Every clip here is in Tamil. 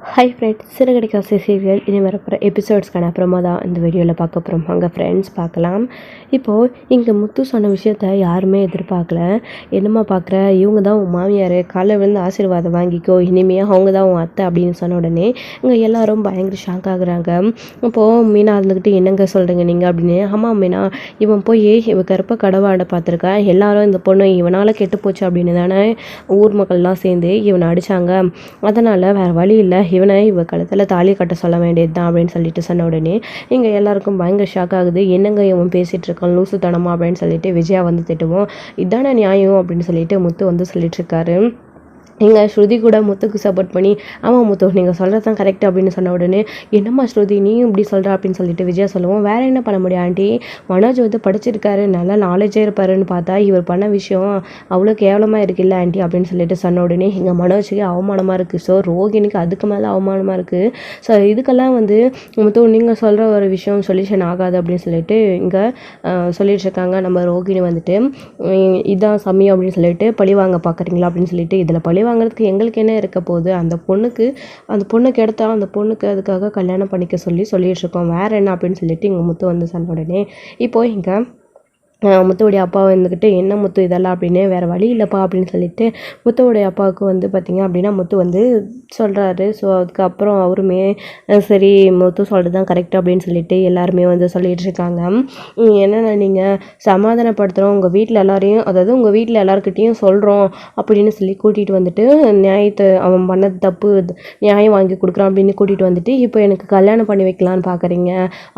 ஹாய் ஃப்ரெண்ட்ஸ், சிறுகதை காசு சீரியல் இனி வரப்போகிற எபிசோட்ஸ்க்கான அப்புறமா தான் இந்த வீடியோவில் பார்க்க போகிறோம். அங்கே ஃப்ரெண்ட்ஸ் பார்க்கலாம். இப்போது இங்கே முத்து சொன்ன விஷயத்த யாருமே எதிர்பார்க்கல. என்னம்மா பார்க்குற, இவங்க தான் உன் மாமியார், காலை விழுந்து ஆசீர்வாதம் வாங்கிக்கோ, இனிமேல் அவங்க தான் உன் அத்தை அப்படின்னு சொன்ன உடனே இங்கே எல்லாரும் பயங்கர ஷாக் ஆகுறாங்க. அப்போது மீனா இருந்துக்கிட்டு என்னங்க சொல்கிறீங்க நீங்கள் அப்படின்னு. ஆமாம் மீனா, இவன் போய் இவ கருப்பை கடவாட பார்த்துருக்கேன், எல்லாரும் இந்த பொண்ணு இவனால் கெட்டு போச்சு அப்படின்னு தானே ஊர் மக்கள்லாம் சேர்ந்து இவனை அடித்தாங்க. அதனால் வேறு வழி இல்லை, இவ கழுத்தில் தாலி கட்ட சொல்ல வேண்டியது தான் அப்படின்னு சொல்லிட்டு சொன்ன உடனே இங்கே எல்லாருக்கும் பயங்கர ஷாக் ஆகுது. என்னங்க இவன் பேசிகிட்டு இருக்கான் லூசுத்தனமா அப்படின்னு சொல்லிட்டு விஜயா வந்து திட்டுவோம். இதான நியாயம் அப்படின்னு சொல்லிட்டு முத்து வந்து சொல்லிட்டு இருக்காரு. இங்கே ஸ்ருதி கூட முத்துக்கு சப்போர்ட் பண்ணி ஆமாம் முத்து நீங்கள் சொல்கிறது தான் கரெக்ட் அப்படின்னு சொன்ன உடனே என்னம்மா ஸ்ருதி நீயும் இப்படி சொல்கிற அப்படின்னு சொல்லிட்டு விஜயா சொல்லுவோம். வேறு என்ன பண்ண முடியும் ஆண்டி, மனோஜ் வந்து படிச்சிருக்காரு, நல்லா நாலேஜே இருப்பாருன்னு பார்த்தா இவர் பண்ண விஷயம் அவ்வளோ கேவலமாக இருக்குல்ல ஆண்டி அப்படின்னு சொல்லிட்டு சொன்ன உடனே இங்கே மனோஜுக்கு அவமானமாக இருக்குது. ஸோ ரோகிணிக்கு அதுக்கு மேலே அவமானமாக இருக்குது. ஸோ இதுக்கெல்லாம் வந்து முத்து நீங்கள் சொல்கிற ஒரு விஷயம் சொல்யூஷன் ஆகாது அப்படின்னு சொல்லிட்டு இங்கே சொல்லிட்டு இருக்காங்க. நம்ம ரோகிணி வந்துட்டு இதான் சமயம் அப்படின்னு சொல்லிட்டு பழி வாங்க பார்க்குறீங்களா அப்படின்னு சொல்லிட்டு இதில் பழி வாங்குறதுக்கு எங்களுக்கு என்ன இருக்க போகுது, அந்த பொண்ணுக்கு எடுத்தா அந்த பொண்ணுக்கு அதுக்காக கல்யாணம் பண்ணிக்க சொல்லிட்டு இருக்கோம், வேற என்ன அப்படின்னு சொல்லிட்டு இங்கே முத்து வந்து சொன்ன உடனே இப்போ இங்கே முத்துவுடைய அப்பா வந்துக்கிட்டு என்ன முத்து இதெல்லாம் அப்படின்னு வேறு வழி இல்லைப்பா அப்படின்னு சொல்லிட்டு முத்துவுடைய அப்பாவுக்கு வந்து பார்த்திங்க அப்படின்னா முத்து வந்து சொல்கிறாரு. ஸோ அதுக்கப்புறம் அவருமே சரி முத்து சொல்கிறது தான் கரெக்ட் அப்படின்னு சொல்லிட்டு எல்லாருமே வந்து சொல்லிகிட்டு இருக்காங்க. என்னென்ன நீங்கள் சமாதானப்படுத்துகிறோம், உங்கள் வீட்டில் எல்லாரையும், அதாவது உங்கள் வீட்டில் எல்லாருக்கிட்டேயும் சொல்கிறோம் அப்படின்னு சொல்லி கூட்டிகிட்டு வந்துட்டு நியாயத்தை அவன் பண்ணது தப்பு நியாயம் வாங்கி கொடுக்குறான் அப்படின்னு கூட்டிகிட்டு வந்துட்டு இப்போ எனக்கு கல்யாணம் பண்ணி வைக்கலான்னு பார்க்குறீங்க,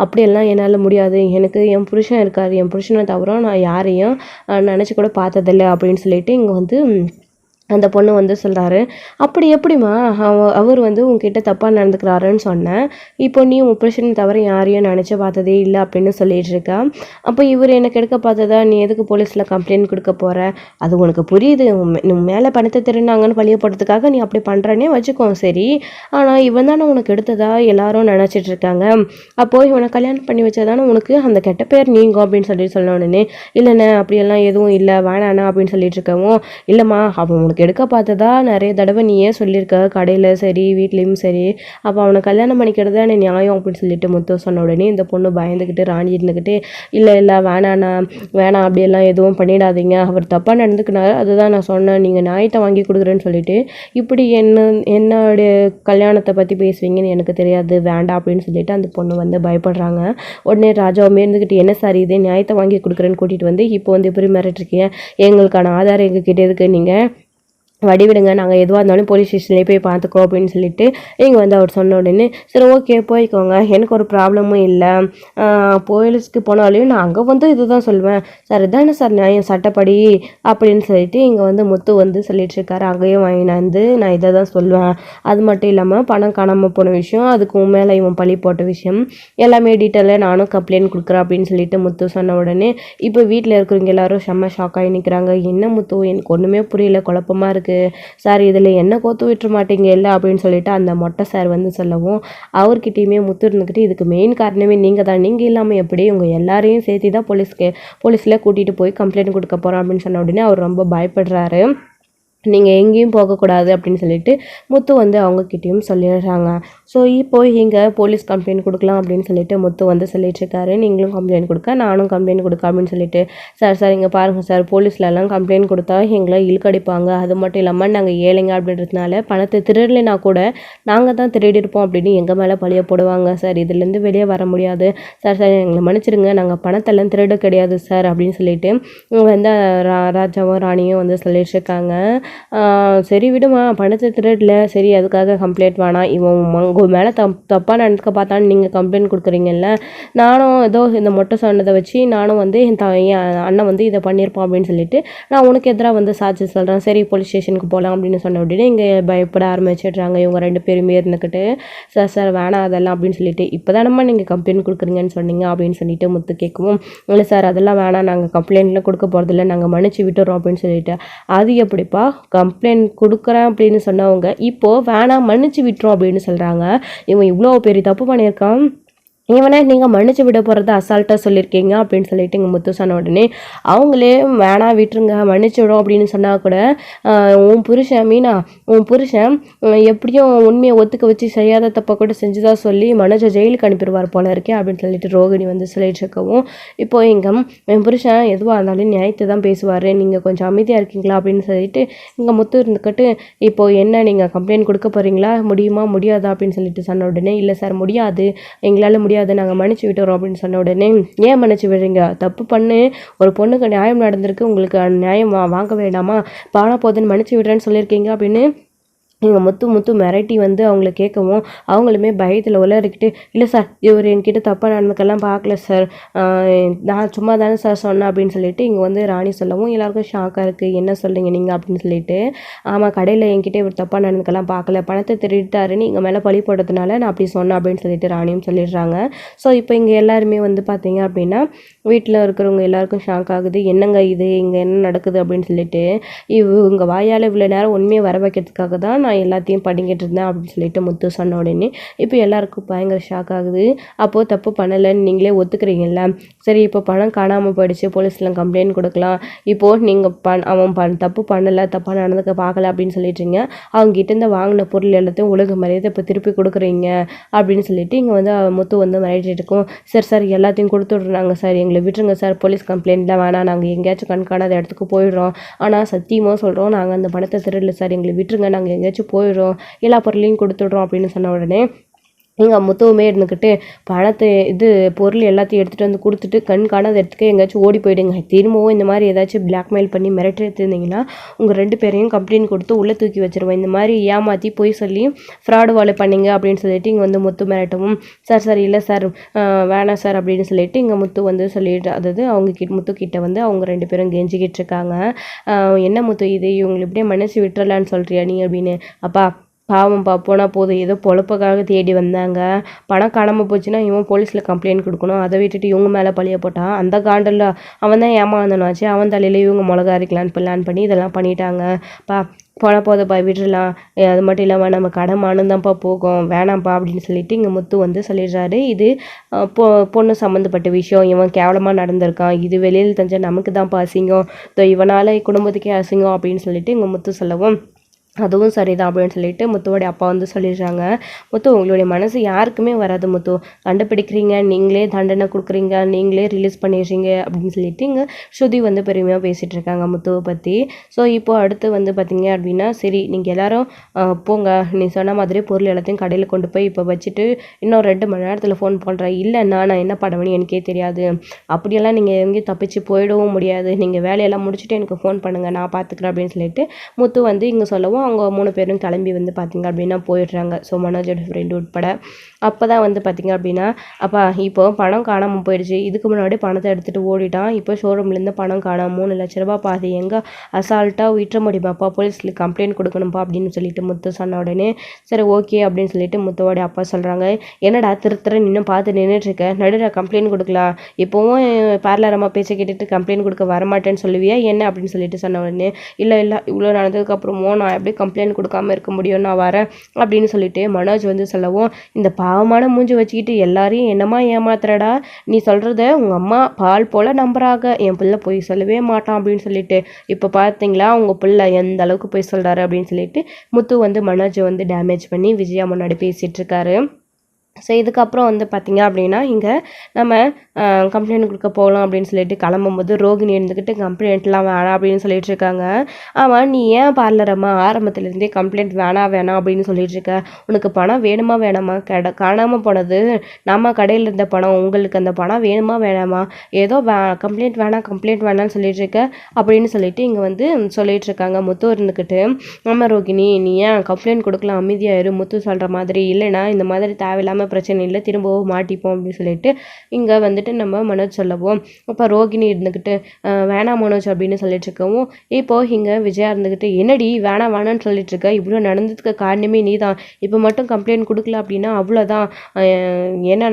அப்படியெல்லாம் என்னால் முடியாது, எனக்கு என் புருஷன் இருக்கார், என் புருஷனை தவிர நான் யாரையும் நினச்சி கூட பார்த்ததில்லை அப்படின்னு சொல்லிட்டு இங்கே வந்து அந்த பொண்ணு வந்து சொல்கிறாரு. அப்படி எப்படிம்மா அவர் வந்து உங்ககிட்ட தப்பாக நடந்துக்கிறாருன்னு சொன்னேன், இப்போ நீ உன் பிரச்சனை தவிர யாரையும் நினச்சி பார்த்ததே இல்லை அப்படின்னு சொல்லிட்டு இருக்கா. அப்போ இவர் எனக்கு எடுக்க பார்த்ததா, நீ எதுக்கு போலீஸில் கம்ப்ளைண்ட் கொடுக்க போகிற, அது உனக்கு புரியுது, உன் மேலே பணத்தை திருநாங்கன்னு பழியப்படுறதுக்காக நீ அப்படி பண்ணுறனே வச்சுக்கோ சரி, ஆனால் இவன் தானே உனக்கு எடுத்ததா எல்லாரும் நினச்சிட்டு இருக்காங்க, அப்போது இவனை கல்யாணம் பண்ணி வச்சதானே உனக்கு அந்த கெட்ட பேர் நீங்கும் அப்படின்னு சொல்லிட்டு சொன்ன உடனே இல்லைண்ணே அப்படியெல்லாம் எதுவும் இல்லை வேணாண்ணா அப்படின்னு சொல்லிட்டு இருக்கவும், இல்லைம்மா அவன் உனக்கு எடுக்க பார்த்ததா நிறைய தடவை நீயே சொல்லியிருக்க, கடையில் சரி வீட்லேயும் சரி, அப்போ அவனை கல்யாணம் பண்ணிக்கிறது தான் நியாயம் அப்படின்னு சொல்லிட்டு முத்து சொன்ன உடனே இந்த பொண்ணு பயந்துக்கிட்டு ராணி இருந்துக்கிட்டு இல்லை வேணாண்ணா வேணாம் அப்படியெல்லாம் எதுவும் பண்ணிடாதீங்க, அவர் தப்பாக நடந்துக்கினாரு அதுதான் நான் சொன்னேன், நீங்கள் நியாயத்தை வாங்கி கொடுக்குறேன்னு சொல்லிட்டு இப்படி என்னுடைய கல்யாணத்தை பற்றி பேசுவீங்கன்னு எனக்கு தெரியாது வேண்டாம் அப்படின்னு சொல்லிட்டு அந்த பொண்ணு வந்து பயப்படுறாங்க. உடனே ராஜாவுமே இருந்துக்கிட்டு என்ன சார் இதே நியாயத்தை வாங்கி கொடுக்குறேன்னு கூட்டிகிட்டு வந்து இப்போ வந்து எப்படி மிரட்டிருக்கீங்க, எங்களுக்கான ஆதாரம் எங்ககிட்ட இருக்குது, நீங்கள் வடிவிடுங்க, நாங்கள் எதுவாக இருந்தாலும் போலீஸ் ஸ்டேஷன்லேயே போய் பார்த்துக்கோ அப்படின்னு சொல்லிட்டு இங்கே வந்து அவர் சொன்ன உடனே சரி ஓகே போய்க்கோங்க, எனக்கு ஒரு ப்ராப்ளமும் இல்லை, போலீஸ்க்கு போனாலையும் நான் அங்கே வந்து இதுதான் சொல்லுவேன் சார், இதானே சார் நியாயம் சட்டப்படி அப்படின்னு சொல்லிட்டு இங்கே வந்து முத்து வந்து சொல்லிட்டு இருக்காரு. அங்கேயும் வாங்கினாந்து நான் இதை தான் சொல்லுவேன், அது மட்டும் இல்லாமல் பணம் காணாமல் போன விஷயம், அதுக்கு உன் மேலே இவன் பழி போட்ட விஷயம் எல்லாமே டீட்டெயிலாக நானும் கம்ப்ளைண்ட் கொடுக்குறேன் அப்படின்னு சொல்லிட்டு முத்து சொன்ன உடனே இப்போ வீட்டில் இருக்கிறவங்க எல்லாரும் செம்ம ஷாக்காகி நிற்கிறாங்க. என்ன முத்து எனக்கு ஒன்றுமே புரியல, குழப்பமாக இருக்குது சார், இதில் என்ன கோத்து விட்டுற மாட்டீங்க இல்லை அப்படின்னு சொல்லிட்டு அந்த மொட்டை சார் வந்து சொல்லவும் அவர்கிட்டையுமே முத்து இருந்துக்கிட்டு இதுக்கு மெயின் காரணமே நீங்கள் தான், நீங்கள் இல்லாமல் எப்படி உங்கள் எல்லாரையும் சேர்த்து தான் போலீஸில் கூட்டிகிட்டு போய் கம்ப்ளைண்ட் கொடுக்க போகிறோம் அப்படின்னு சொன்ன உடனே அவர் ரொம்ப பயப்படுறாரு. நீங்கள் எங்கேயும் போகக்கூடாது அப்படின்னு சொல்லிட்டு முத்து வந்து அவங்கக்கிட்டேயும் சொல்லிடுறாங்க. ஸோ இப்போ இங்கே போலீஸ் கம்ப்ளைண்ட் கொடுக்கலாம் அப்படின்னு சொல்லிட்டு முத்து வந்து சொல்லிட்டுருக்காரு. நீங்களும் கம்ப்ளைண்ட் கொடுக்க நானும் கம்ப்ளைண்ட் கொடுக்க அப்படின்னு சொல்லிட்டு சார் இங்கே பாருங்கள் சார், போலீஸ்லலாம் கம்ப்ளைண்ட் கொடுத்தா எங்களை இழுக்கடிப்பாங்க, அது மட்டும் இல்லாமல் நாங்கள் ஏழைங்க அப்படின்றதுனால பணத்தை திருடலைனா கூட நாங்கள் தான் திருடிருப்போம் அப்படின்னு எங்கள் மேலே பழிய போடுவாங்க சார், இதுலேருந்து வெளியே வர முடியாது சார் எங்களை மன்னிச்சிடுங்க, நாங்கள் பணத்தெல்லாம் திருட கிடையாது சார் அப்படின்னு சொல்லிட்டு வந்து ராஜாவும் ராணியும் வந்து சொல்லிட்டுருக்காங்க. சரி விடுமா, பணத்தை திருடல சரி அதுக்காக கம்ப்ளைண்ட் வேணாம், இவன் உங்கள் மேலே தப்பாக நடந்துக்க பார்த்தான்னு நீங்கள் கம்ப்ளைண்ட் கொடுக்குறீங்கல்ல, நானும் ஏதோ இந்த மொட்டை சொன்னதை வச்சு நானும் வந்து என் அண்ணன் வந்து இதை பண்ணியிருப்பான் அப்படின்னு சொல்லிட்டு நான் உனக்கு எதிராக வந்து சாட்சி சொல்கிறேன், சரி போலீஸ் ஸ்டேஷனுக்கு போகலாம் அப்படின்னு சொன்ன உடனே இங்கே பயப்பட ஆரம்பிச்சிடுறாங்க இவங்க ரெண்டு பேருமே இருந்துக்கிட்டு. சார் வேணாம் அதெல்லாம் அப்படின்னு சொல்லிட்டு இப்போ தானம்மா நீங்கள் கம்ப்ளைண்ட் கொடுக்குறீங்கன்னு சொன்னீங்க அப்படின்னு சொல்லிட்டு முத்து கேட்கவும் இல்லை சார் அதெல்லாம் வேணாம், நாங்கள் கம்ப்ளைண்ட்லாம் கொடுக்க போகிறதில்ல, நாங்கள் மன்னிச்சு விட்டுறோம் அப்படின்னு சொல்லிட்டு. அது எப்படிப்பா கம்ப்ளைண்ட் கொடுக்குறேன் அப்படின்னு சொன்னவங்க இப்போது வேணாம் மன்னிச்சு விட்டுரும் அப்படின்னு சொல்கிறாங்க. இவன் இவ்வளோ பெரிய தப்பு பண்ணியிருக்கான், இவனை நீங்கள் மன்னிச்சு விட போகிறத அசால்ட்டாக சொல்லியிருக்கீங்க அப்படின்னு சொல்லிட்டு இங்கே முத்து சொன்ன உடனே அவங்களே வேணாம் விட்டுருங்க மன்னிச்சு விடும் அப்படின்னு சொன்னால் கூட உன் புருஷன் மீனா உன் புருஷன் எப்படியும் உண்மையை ஒத்துக்க வச்சு செய்யாத தப்பை கூட செஞ்சுதான் சொல்லி மனோஜை ஜெயிலுக்கு அனுப்பிடுவார் போல இருக்கே அப்படின்னு சொல்லிட்டு ரோகிணி வந்து சொல்லிட்டு இருக்கவும் இப்போ இங்கே என் புருஷன் எதுவாக இருந்தாலும் நியாயத்தை தான் பேசுவார் நீங்கள் கொஞ்சம் அமைதியாக இருக்கீங்களா அப்படின்னு சொல்லிட்டு இங்கே முத்து இருந்துக்கிட்டு இப்போ என்ன நீங்கள் கம்ப்ளைண்ட் கொடுக்க போகிறீங்களா முடியுமா முடியாதா அப்படின்னு சொல்லிட்டு சொன்ன உடனே இல்லை சார் முடியாது எங்களால் முடியாது நாங்கள் மன்னிச்சு விட்டுறோம் அப்படின்னு சொன்ன உடனே ஏன் மன்னிச்சு விடுறீங்க தப்பு பண்ணு ஒரு பொண்ணுக்கு நியாயம் நடந்திருக்கு உங்களுக்கு நியாயம் வாங்க வேண்டாமா பானா போதுன்னு மன்னிச்சு விடுறேன்னு சொல்லியிருக்கீங்க அப்படின்னு இங்கே முத்து மிரட்டி வந்து அவங்கள கேட்கவும் அவங்களுமே பயத்தில் உளறிக்கிட்டு இல்லை சார் இவர் என்கிட்ட தப்பாக நடந்துக்கெல்லாம் பார்க்கல சார் நான் சும்மா தானே சார் சொன்னேன் அப்படின்னு சொல்லிட்டு இங்கே வந்து ராணி சொல்லவும் எல்லாருக்கும் ஷாக்காக இருக்குது என்ன சொல்கிறீங்க நீங்கள் அப்படின்னு சொல்லிட்டு ஆமாம் கடையில் என்கிட்ட இவர் தப்பாக நடந்துக்கெல்லாம் பார்க்கல பணத்தை திருட்டாருன்னு இங்கே மேலே பழி போடுறதுனால நான் அப்படி சொன்னேன் அப்படின்னு சொல்லிட்டு ராணியும் சொல்லிடுறாங்க. ஸோ இப்போ இங்கே எல்லாருமே வந்து பார்த்தீங்க அப்படின்னா வீட்டில் இருக்கிறவங்க எல்லாருக்கும் ஷாக் ஆகுது என்னங்க இது இங்கே என்ன நடக்குது அப்படின்னு சொல்லிட்டு இவங்க வாயால் இவ்வளோ நேரம் உண்மையை வர வைக்கிறதுக்காக தான் நான் எல்லாத்தையும் படிக்கிட்டு இருந்தேன் அப்படின்னு சொல்லிட்டு முத்து சொன்ன உடனே இப்போ எல்லாருக்கும் பயங்கர ஷாக் ஆகுது. அப்போது தப்பு பண்ணலைன்னு நீங்களே ஒத்துக்கிறீங்கல்ல சரி இப்போ பணம் காணாமல் போயிடுச்சு போலீஸில் கம்ப்ளைண்ட் கொடுக்கலாம் இப்போது நீங்கள் அவன் தப்பு பண்ணலை தப்பாக நடந்துக்க பார்க்கல அப்படின்னு சொல்லிட்டுருங்க அவங்ககிட்ட இருந்து வாங்கின பொருள் எல்லாத்தையும் ஒழுங்கு மரியாதை இப்போ திருப்பி கொடுக்குறீங்க அப்படின்னு சொல்லிட்டு இங்கே வந்து முத்து வந்து மிரட்டிட்டு இருக்கோம். சார் எல்லாத்தையும் கொடுத்து விட்றாங்க சார் எங்களை விட்டுருங்க சார் போலீஸ் கம்ப்ளைண்ட்லாம் வேணாம் நாங்கள் எங்கேயாச்சும் கண்காணாத இடத்துக்கு போயிடுறோம் ஆனால் சத்தியமாக சொல்கிறோம் நாங்கள் அந்த பணத்தை திருடல சார் எங்களை விட்டுருங்க நாங்கள் எங்கேயாச்சும் போயிடுறோம் எல்லா பொருளையும் கொடுத்துட்றோம் அப்படின்னு சொன்ன உடனே இங்கே முத்துவுமே இருந்துக்கிட்டு பணத்தை பொருள் எல்லாத்தையும் எடுத்துகிட்டு வந்து கொடுத்துட்டு கண் காணாத இடத்துக்கு எங்கேயாச்சும் ஓடி போயிடுங்க திரும்பவும் இந்த மாதிரி ஏதாச்சும் பிளாக்மெயில் பண்ணி மிரட்டி எடுத்துருந்தீங்கன்னா உங்கள் 2 பேரையும் கம்ப்ளைண்ட் கொடுத்து உள்ளே தூக்கி வச்சுருவோம் இந்த மாதிரி ஏமாற்றி போய் சொல்லி ஃப்ராடு வாழை பண்ணிங்க அப்படின்னு சொல்லிட்டு இங்கே வந்து முத்து மிரட்டவும் சார் இல்லை சார் வேணாம் சார் அப்படின்னு சொல்லிட்டு இங்கே முத்து வந்து சொல்லிட்டு அதாவது முத்து கிட்ட வந்து அவங்க 2 பேரும் கெஞ்சிக்கிட்டு இருக்காங்க. என்ன முத்து இது இவங்களை இப்படியே மனசு விட்டுறலான்னு சொல்கிறியா நீ அப்படின்னு அப்பா பாவம்ப்பா போனால் போதும் ஏதோ பொழப்புக்காக தேடி வந்தாங்க பணம் காணாமல் போச்சுன்னா இவன் போலீஸில் கம்ப்ளைண்ட் கொடுக்கணும் அதை விட்டுட்டு இவங்க மேலே பழிய போட்டான் அந்த காண்டில் அவன் தான் ஏமாந்தானாச்சு அவன் தலையில் இவங்க மிளகா அரைக்கலான்னு பிளான் பண்ணி இதெல்லாம் பண்ணிட்டாங்க போனால் போதப்பா விட்டுடலாம் அது மட்டும் இல்லாமல் நம்ம கடமானும் தான்ப்பா போகும் வேணாம்ப்பா அப்படின்னு சொல்லிட்டு இங்கே முத்து வந்து சொல்லிடுறாரு. இது பொண்ணு சம்மந்தப்பட்ட விஷயம் இவன் கேவலமாக நடந்திருக்கான் இது வெளியில் தெரிஞ்சால் நமக்கு தான்ப்பா அசிங்கம் இவனால் குடும்பத்துக்கே அசிங்கம் அப்படின்னு சொல்லிட்டு இங்கே முத்து சொல்லவும் அதுவும் சரிதான் அப்படின்னு சொல்லிட்டு முத்துவோடைய அப்பா வந்து சொல்லிடுறாங்க. முத்து உங்களுடைய மனசு யாருக்குமே வராது முத்து கண்டுபிடிக்கிறீங்க நீங்களே தண்டனை கொடுக்குறீங்க நீங்களே ரிலீஸ் பண்ணிடுறீங்க அப்படின்னு சொல்லிட்டு இங்கே ஸ்ருதி வந்து பெருமையாக பேசிகிட்டு இருக்காங்க முத்துவை பற்றி. ஸோ இப்போ அடுத்து வந்து பார்த்தீங்க அப்படின்னா சரி நீங்கள் எல்லாரும் போங்க நீ சொன்ன மாதிரி பொருள் எல்லாத்தையும் கடையில் கொண்டு போய் இப்போ வச்சுட்டு இன்னும் 2 மணி நேரத்தில் ஃபோன் பண்ணுறேன் இல்லைன்னா நான் என்ன பண்ணுவேன்னு எனக்கே தெரியாது அப்படியெல்லாம் நீங்கள் எங்கேயும் தப்பிச்சு போயிடவும் முடியாது நீங்கள் வேலையெல்லாம் முடிச்சுட்டு எனக்கு ஃபோன் பண்ணுங்கள் நான் பார்த்துக்கிறேன் அப்படின்னு சொல்லிட்டு முத்து வந்து இங்கே சொல்லவும் அவங்க 3 பேரும் கிளம்பி வந்து பார்த்திங்க அப்படின்னா போயிடுறாங்க. ஸோ மனோஜோட ஃப்ரெண்டு உட்பட அப்போ தான் வந்து பார்த்திங்க அப்படின்னா அப்பா இப்போ பணம் காணாமல் போயிடுச்சு இதுக்கு முன்னாடி பணத்தை எடுத்துகிட்டு ஓடிட்டான் இப்போ ஷோரூம்லேருந்து பணம் காணாமல் 3 லட்ச ரூபா பாதி எங்கே அசால்ட்டாக விட்டுற முடியுமாப்பா போலீஸில் கம்ப்ளைண்ட் கொடுக்கணும்ப்பா அப்படின்னு சொல்லிட்டு முத்து சொன்ன உடனே சரி ஓகே அப்படின்னு சொல்லிட்டு முத்துவோடைய அப்பா சொல்கிறாங்க என்னடா திருத்தர இன்னும் பார்த்து நின்றுட்டுருக்க நடுற கம்ப்ளைண்ட் கொடுக்கலாம் இப்போவும் பார்லரமாக பேச்சை கேட்டுட்டு கம்ப்ளைண்ட் கொடுக்க வரமாட்டேன்னு சொல்லுவியா என்ன அப்படின்னு சொல்லிட்டு சொன்ன உடனே இல்லை இவ்வளோ நடந்ததுக்கப்புறமோ நான் எப்படி கம்ப்ளைண்ட் கொடுக்காம இருக்க முடியும் நான் வரேன் அப்படின்னு சொல்லிட்டு மனோஜ் வந்து சொல்லவும் இந்த பாவமான மூஞ்சி வச்சுக்கிட்டு எல்லாரையும் என்னமா ஏமாத்துறடா நீ சொல்கிறத உங்கள் அம்மா பால் போல் நம்புறாங்க என் பிள்ளை போய் சொல்லவே மாட்டான் அப்படின்னு சொல்லிட்டு இப்போ பார்த்தீங்களா உங்கள் பிள்ளை எந்த அளவுக்கு போய் சொல்கிறாரு அப்படின்னு சொல்லிட்டு முத்து வந்து மனோஜை வந்து டேமேஜ் பண்ணி விஜயா முன்னாடி பேசிகிட்டு இருக்காரு. ஸோ இதுக்கப்புறம் வந்து பார்த்திங்க அப்படின்னா இங்கே நம்ம கம்ப்ளைண்ட் கொடுக்க போகலாம் அப்படின்னு சொல்லிட்டு கிளம்பும்போது ரோகிணி இருந்துக்கிட்டு கம்ப்ளைண்ட்லாம் வேணாம் அப்படின்னு சொல்லிட்டு இருக்காங்க. ஆமாம் நீ ஏன் பார்லரம்மா ஆரம்பத்துலேருந்தே கம்ப்ளைண்ட் வேணாம் அப்படின்னு சொல்லிட்டு இருக்க உனக்கு பணம் வேணுமா வேணாமா காணாமல் போனது நம்ம கடையில் இருந்த பணம் உங்களுக்கு அந்த பணம் வேணுமா வேணாமா ஏதோ கம்ப்ளைண்ட் வேணாம்னு சொல்லிட்டு இருக்க அப்படின்னு சொல்லிட்டு இங்கே வந்து சொல்லிட்டு இருக்காங்க. முத்து இருந்துக்கிட்டு ஆமாம் ரோகிணி நீ ஏன் கம்ப்ளைண்ட் கொடுக்கலாம் அமைதியாயிரு முத்து சொல்கிற மாதிரி இல்லைனா இந்த மாதிரி தேவையில்லாமல் பிரச்சனை இல்லை திரும்பவும் மாட்டிப்போம் அப்படின்னு சொல்லிட்டு இங்கே வந்துட்டு நம்ம மனோஜ் சொல்லவும் அப்போ ரோகிணி இருந்துக்கிட்டு வேணாம் மனோஜ் அப்படின்னு சொல்லிட்டு இருக்கவும் இப்போது இங்கே விஜயா இருந்துக்கிட்டு என்னடி வேணான்னு சொல்லிட்டு இருக்க இவ்வளோ நடந்ததுக்கு காரணமே நீ தான் இப்போ மட்டும் கம்ப்ளைண்ட் கொடுக்கல அப்படின்னா அவ்வளோதான் என்ன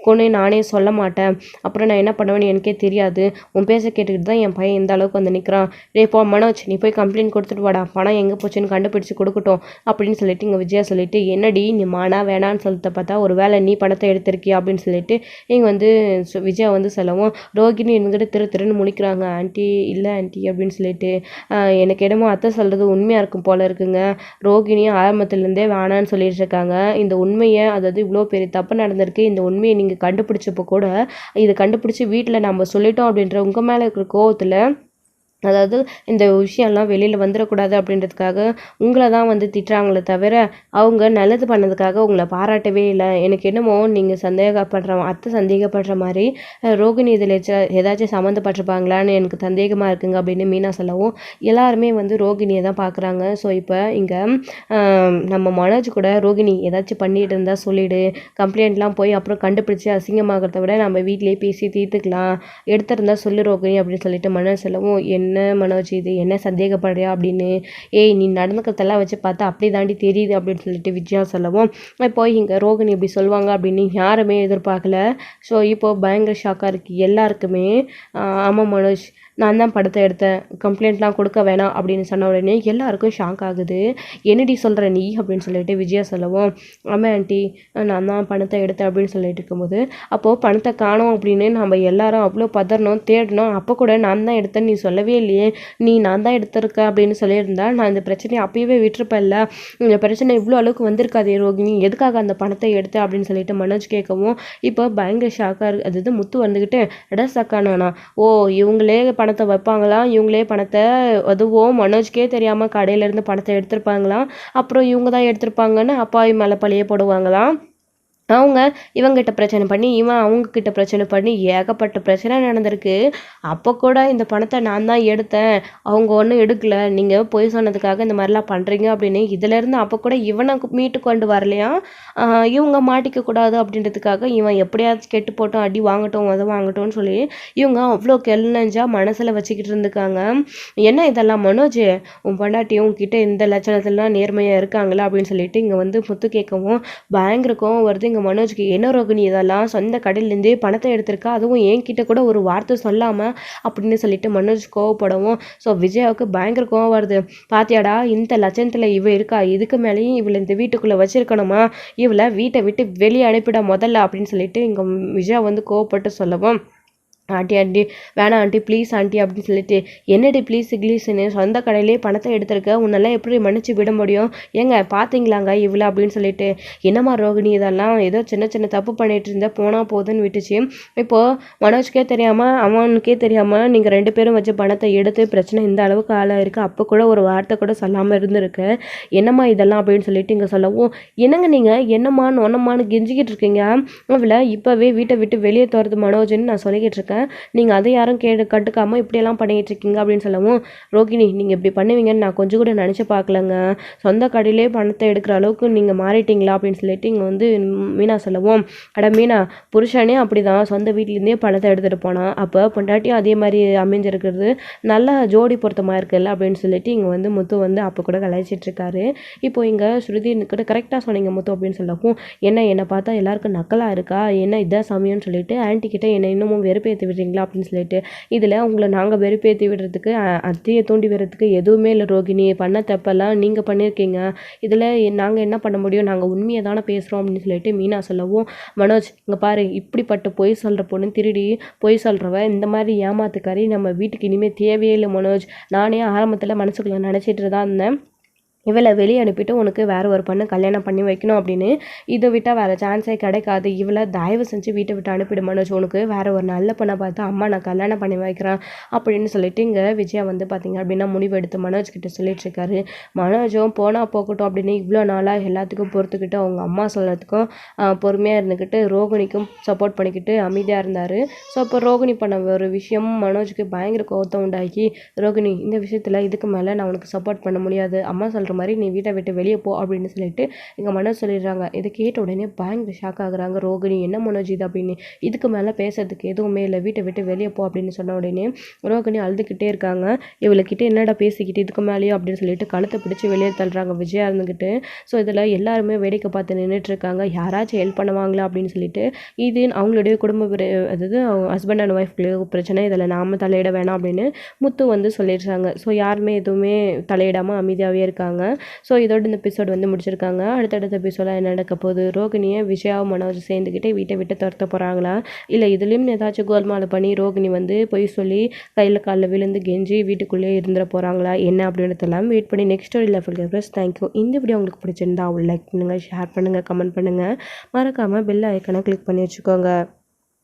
கொண்டு நானே சொல்ல மாட்டேன், அப்புறம் நான் என்ன பண்ணுவேன்னு எனக்கே தெரியாது. உன் பேச கேட்டுக்கிட்டு தான் என் பையன் இந்த அளவுக்கு வந்து நிற்கிறான். போ மனோஜ், நீ போய் கம்ப்ளைண்ட் கொடுத்துட்டு வாடா, பணம் எங்கே போச்சுன்னு கண்டுபிடிச்சு கொடுக்கட்டும் அப்படின்னு சொல்லிட்டு இங்கே விஜயா சொல்லிட்டு, என்னடி நீ மானா வேணான்னு சொல்லிட்டு பார்த்தா ஒரு வேளை நீ பணத்தை எடுத்திருக்கியா அப்படின்னு சொல்லிட்டு இங்கே வந்து விஜயா வந்து சொல்லவும் ரோகிணி என்கிட்ட திருன்னு முழிக்கிறாங்க. ஆண்டி இல்லை ஆண்டி அப்படின்னு சொல்லிட்டு, எனக்கு என்னமோ அத்தை சொல்கிறது உண்மையாக இருக்கும் போல இருக்குங்க. ரோகிணியும் ஆரம்பத்துலேருந்தே வேணான்னு சொல்லிட்டு இருக்காங்க. இந்த உண்மையை, அதாவது இவ்வளோ பெரிய தப்பு நடந்திருக்கு, இந்த உண்மையை நீங்கள் கண்டுபிடிச்சப்போ கூட இதை கண்டுபிடிச்சி வீட்டில் நம்ம சொல்லிட்டோம் அப்படின்ற உங்கள் மேலே இருக்கிற கோவத்தில், அதாவது இந்த விஷயம்லாம் வெளியில் வந்துடக்கூடாது அப்படின்றதுக்காக உங்களை தான் வந்து திட்டுறாங்களே தவிர அவங்க நல்லது பண்ணதுக்காக உங்களை பாராட்டவே இல்லை. எனக்கு என்னமோ நீங்கள் அத்தை சந்தேகப்படுற மாதிரி ரோகிணி இதில் ஏதாச்சும் சம்மந்தப்பட்டிருப்பாங்களான்னு எனக்கு சந்தேகமாக இருக்குங்க அப்படின்னு மீனா சொல்லவும் எல்லாருமே வந்து ரோகிணியை தான் பார்க்குறாங்க. ஸோ இப்போ இங்கே நம்ம மனோஜ் கூட ரோகிணி ஏதாச்சும் பண்ணிட்டு இருந்தால் சொல்லிவிடு, கம்ப்ளைண்ட்லாம் போய் அப்புறம் கண்டுபிடிச்சி அசிங்கமாகிறத விட நம்ம வீட்டிலேயே பேசி தீர்த்துக்கலாம், எடுத்துருந்தா சொல்லு ரோகிணி அப்படின்னு சொல்லிட்டு மனோஜ் சொல்லவும், என்ன மனோஜ் இது என்ன சந்தேகப்படுறியா அப்படின்னு, ஏய் நீ நடந்துக்கிறதெல்லாம் வச்சு பார்த்தா அப்படி தாண்டி தெரியுது அப்படின்னு சொல்லிட்டு விஜயா சொல்லவும், போய் இங்கே ரோகிணி இப்படி சொல்லுவாங்க அப்படின்னு யாருமே எதிர்பார்க்கல. ஸோ இப்போது பயங்கர ஷாக்காக இருக்குது எல்லாருக்குமே. ஆமாம் மனோஜ், நான் தான் படத்தை எடுத்தேன், கம்ப்ளைண்ட்லாம் கொடுக்க வேணாம் அப்படின்னு சொன்ன உடனே எல்லாருக்கும் ஷாக் ஆகுது. என்னடி சொல்கிற நீ அப்படின்னு சொல்லிட்டு விஜயா சொல்லவும், ஆமாம் ஆண்டி நான் தான் பணத்தை எடுத்தேன் அப்படின்னு சொல்லிட்டு இருக்கும்போது, அப்போது பணத்தை காணோம் அப்படின்னு நம்ம எல்லாரும் அவ்வளோ பதறணும் தேடணும், அப்போ கூட நான் தான் எடுத்தேன்னு நீ சொல்லவே இல்லையே, நீ நான் தான் எடுத்திருக்க அப்படின்னு சொல்லியிருந்தா நான் இந்த பிரச்சனையை அப்பயே விட்டுருப்பேன்ல, இந்த பிரச்சனை இவ்வளோ அளவுக்கு வந்திருக்காதே ரோகிணி, எதுக்காக அந்த பணத்தை எடுத்த அப்படின்னு சொல்லிட்டு மனோஜ் கேட்கவும் இப்போ பயங்கர ஷாக்காக இருக்குது. அது முத்து வந்துக்கிட்டு எடா சக்கானா, ஓ இவங்களே பணத்தை வைப்பாங்களாம், இவங்களே பணத்தை, அதுவும் மனோஜ்கே தெரியாமல் கடையிலேருந்து பணத்தை எடுத்திருப்பாங்களாம், அப்புறம் இவங்க தான் எடுத்திருப்பாங்கன்னு அப்பாவி மேலே பழிய போடுவாங்களாம். அவங்க இவங்ககிட்ட பிரச்சனை பண்ணி இவன் அவங்கக்கிட்ட பிரச்சனை பண்ணி ஏகப்பட்ட பிரச்சனை நடந்திருக்கு. அப்போ கூட இந்த பணத்தை நான் தான் எடுத்தேன், அவங்க ஒன்றும் எடுக்கலை, நீங்கள் பொய் சொன்னதுக்காக இந்த மாதிரிலாம் பண்ணுறீங்க அப்படின்னு இதிலேருந்து அப்போ கூட இவனை மீட்டு கொண்டு வரலையா, இவங்க மாட்டிக்கக்கூடாது அப்படின்றதுக்காக இவன் எப்படியாச்சும் கெட்டு போட்டோம் அடி வாங்கட்டும் உத வாங்கட்டும்னு சொல்லி இவங்க அவ்வளோ கெல்லஞ்சா மனசில் வச்சுக்கிட்டு இருந்துக்காங்க. என்ன இதெல்லாம் மனோஜ், உன் பொண்டாட்டி உங்ககிட்ட இந்த லட்சணத்துலாம் நேர்மையாக இருக்காங்களா அப்படின்னு சொல்லிட்டு இங்கே வந்து முத்து கேட்கவும் பயங்கர கோவம் வருது. மனோஜ்க்கு, என்ன ரோகிணி இதெல்லாம் சொந்த கடையிலேருந்தே பணத்தை எடுத்திருக்கா, அதுவும் என்கிட்ட கூட ஒரு வார்த்தை சொல்லாமல் அப்படின்னு சொல்லிட்டு மனோஜ் கோவப்படவும், ஸோ விஜயாவுக்கு பயங்கர கோவம் வருது. பாத்தியாடா இந்த லட்சணத்தில் இவ இருக்கா, இதுக்கு மேலேயும் இவளை இந்த வீட்டுக்குள்ளே வச்சிருக்கணுமா, இவளை வீட்டை விட்டு வெளியே அனுப்பிட முதல்ல அப்படின்னு சொல்லிட்டு இங்கே விஜயா வந்து கோவப்பட்டு சொல்லவும், ஆண்டி ஆண்டி வேணாம் ஆண்டி ப்ளீஸ் ஆண்டி அப்படின்னு சொல்லிட்டு, என்னடி ப்ளீஸ் கிளீஸ்ன்னு சொந்த கடையிலே பணத்தை எடுத்திருக்க, உன்னெல்லாம் எப்படி மன்னிச்சு விட முடியும், ஏங்க பார்த்தீங்களாங்க இவ்வளோ அப்படின்னு சொல்லிட்டு, என்னம்மா ரோகிணி இதெல்லாம் ஏதோ சின்ன சின்ன தப்பு பண்ணிட்டு இருந்த போனால் போதுன்னு விட்டுச்சு, இப்போது மனோஜ்கே தெரியாமல் அவனுக்கே தெரியாமல் நீங்கள் 2 பேரும் வச்சு பணத்தை எடுத்து பிரச்சனை இந்த அளவுக்கு ஆளாக இருக்குது, அப்போ கூட ஒரு வார்த்தை கூட சொல்லாமல் இருந்திருக்கு, என்னம்மா இதெல்லாம் அப்படின்னு சொல்லிட்டு இங்கே சொல்லவும், என்னங்க நீங்கள் என்னம்மான்னு ஒன்னம்மான்னு கெஞ்சிக்கிட்டு இருக்கீங்க, அவளை இப்போவே வீட்டை விட்டு வெளியே தோறது மனோஜ்ன்னு நான் சொல்லிக்கிட்டு இருக்கேன், நீங்கள் அதை யாரும் கண்டுக்காமல் இப்படியெல்லாம் பண்ணிகிட்டு இருக்கீங்க அப்படின்னு சொல்லவும், ரோகிணி நீங்கள் இப்படி பண்ணுவீங்கன்னு நான் கொஞ்சம் கூட நினச்சி பார்க்கலங்க, சொந்த கடையிலே பணத்தை எடுக்கிற அளவுக்கு நீங்கள் மாறிட்டீங்களா அப்படின்னு சொல்லிட்டு இங்கே வந்து மீனா சொல்லவும், அட மீனா புருஷனே அப்படி தான் சொந்த வீட்லேருந்தே பணத்தை எடுத்துகிட்டு போனான், அப்போ பொண்டாட்டியும் அதே மாதிரி அமைஞ்சிருக்கிறது நல்லா ஜோடி பொருத்தமாக இருக்குல்ல அப்படின்னு சொல்லிட்டு இங்கே வந்து முத்து வந்து அப்போ கூட கலாய்ச்சிட்ருக்காரு. இப்போ இங்கே ஸ்ருதி கிட்ட கரெக்டாக சொன்னீங்க முத்து அப்படின்னு சொல்லவும், என்னை பார்த்தா எல்லாருக்கும் நக்கலாக இருக்கா, என்ன இதான் சமயம்னு சொல்லிட்டு ஆன்ட்டி கிட்ட என்னை இன்னமும் வெறுப்பேற்றி விடுறீங்களா அப்படின்னு சொல்லிட்டு, இதில் உங்களை நாங்கள் வெறுப்பேற்றி விடுறதுக்கு அத்தையை தூண்டி விடுறதுக்கு எதுவுமே இல்லை ரோகிணி, பண்ண தப்பெல்லாம் நீங்கள் பண்ணியிருக்கீங்க, இதில் நாங்கள் என்ன பண்ண முடியும், நாங்கள் உண்மையை தானே பேசுகிறோம் அப்படின்னு சொல்லிட்டு மீனா சொல்லவும், மனோஜ் இங்கே பாரு, இப்படிப்பட்ட பொய் சொல்கிற பொண்ணு திருடி பொய் சொல்கிறவ இந்த மாதிரி ஏமாத்துக்காரி நம்ம வீட்டுக்கு இனிமேல் தேவையே இல்லை மனோஜ், நானே ஆரம்பத்தில் மனசுக்குள்ளே நினச்சிட்டு தான் இருந்தேன், இவளை வெளியே அனுப்பிட்டு உனக்கு வேறு ஒரு பொண்ணு கல்யாணம் பண்ணி வைக்கணும் அப்படின்னு, இதை விட்டால் வேறு சான்ஸே கிடைக்காது, இவளை தயவு செஞ்சு வீட்டை விட்டு அனுப்பிடு மனோஜ், உனக்கு வேறு ஒரு நல்ல பொண்ணை பார்த்து அம்மா நான் கல்யாணம் பண்ணி வைக்கிறேன் அப்படின்னு சொல்லிட்டு இங்கே விஜயா வந்து பார்த்திங்க அப்படின்னா முடிவெடுத்து மனோஜ் கிட்ட சொல்லிட்டுருக்காரு. மனோஜும் போனால் போகட்டும் அப்படின்னு இவ்வளோ நாளாக எல்லாத்துக்கும் பொறுத்துக்கிட்டு அவங்க அம்மா சொல்கிறதுக்கும் பொறுமையாக இருந்துக்கிட்டு ரோகிணிக்கும் சப்போர்ட் பண்ணிக்கிட்டு அமைதியாக இருந்தார். ஸோ அப்போ ரோகிணி பண்ண ஒரு விஷயம் மனோஜுக்கு பயங்கர கோவத்தை உண்டாக்கி, ரோகிணி இந்த விஷயத்தில் இதுக்கு மேலே நான் உனக்கு சப்போர்ட் பண்ண முடியாது, அம்மா சொல்கிற மாதிரி நீ வீட்டை விட்டு வெளியே போ அப்படின்னு சொல்லிட்டு எங்கள் மனோஜ் சொல்லிடுறாங்க. இதை கேட்ட உடனே பயங்கர ஷாக் ஆகுறாங்க ரோகிணி. என்ன மனோஜ் இது அப்படின்னு, இதுக்கு மேலே பேசுறதுக்கு எதுவுமே இல்லை, வீட்டை விட்டு வெளியே போ அப்படின்னு சொன்ன உடனே ரோகிணி அழுதுகிட்டே இருக்காங்க. இவளுக்கிட்ட என்னடா பேசிக்கிட்டு இதுக்கு மேலேயோ அப்படின்னு சொல்லிட்டு கழுத்தை பிடிச்சி வெளியே தள்ளுறாங்க விஜயா இருந்துக்கிட்டு. ஸோ இதில் எல்லாருமே வேடிக்கை பார்த்து நின்றுட்டு இருக்காங்க. யாராச்சும் ஹெல்ப் பண்ணுவாங்களா அப்படின்னு சொல்லிட்டு. இது அவங்களுடைய அதாவது ஹஸ்பண்ட் அண்ட் ஒய்ஃப்குள்ளே பிரச்சனை, இதில் நாம தலையிட வேணாம் அப்படின்னு முத்து வந்து சொல்லிடுறாங்க. ஸோ யாருமே எதுவுமே தலையிடாமல் அமைதியாகவே இருக்காங்க. ஸோ இதோட இந்த எபிசோட் வந்து முடிச்சிருக்காங்க. அடுத்தடுத்த எபிசோடாக என்ன நடக்க போகுது, ரோகிணியை விஜயாவும் மனோஜ் சேர்ந்துக்கிட்டு வீட்டை விட்டு துரத்த போகிறாங்களா, இல்லை இதுலேயும் ஏதாச்சும் கோல்மால் பண்ணி ரோகிணி வந்து பொய் சொல்லி கையில் காலில் விழுந்து கெஞ்சி வீட்டுக்குள்ளேயே இருந்துட போகிறாங்களா என்ன அப்படின்றதெல்லாம் வெயிட் பண்ணி நெக்ஸ்ட் ஸ்டோரியில் ஃப்ரெண்ட்ஸ். தேங்க்யூ. இந்த வீடியோ உங்களுக்கு பிடிச்சிருந்தா லைக் பண்ணுங்கள், ஷேர் பண்ணுங்கள், கமெண்ட் பண்ணுங்கள். மறக்காமல் பெல் ஐக்கனை கிளிக் பண்ணி வச்சுக்கோங்க.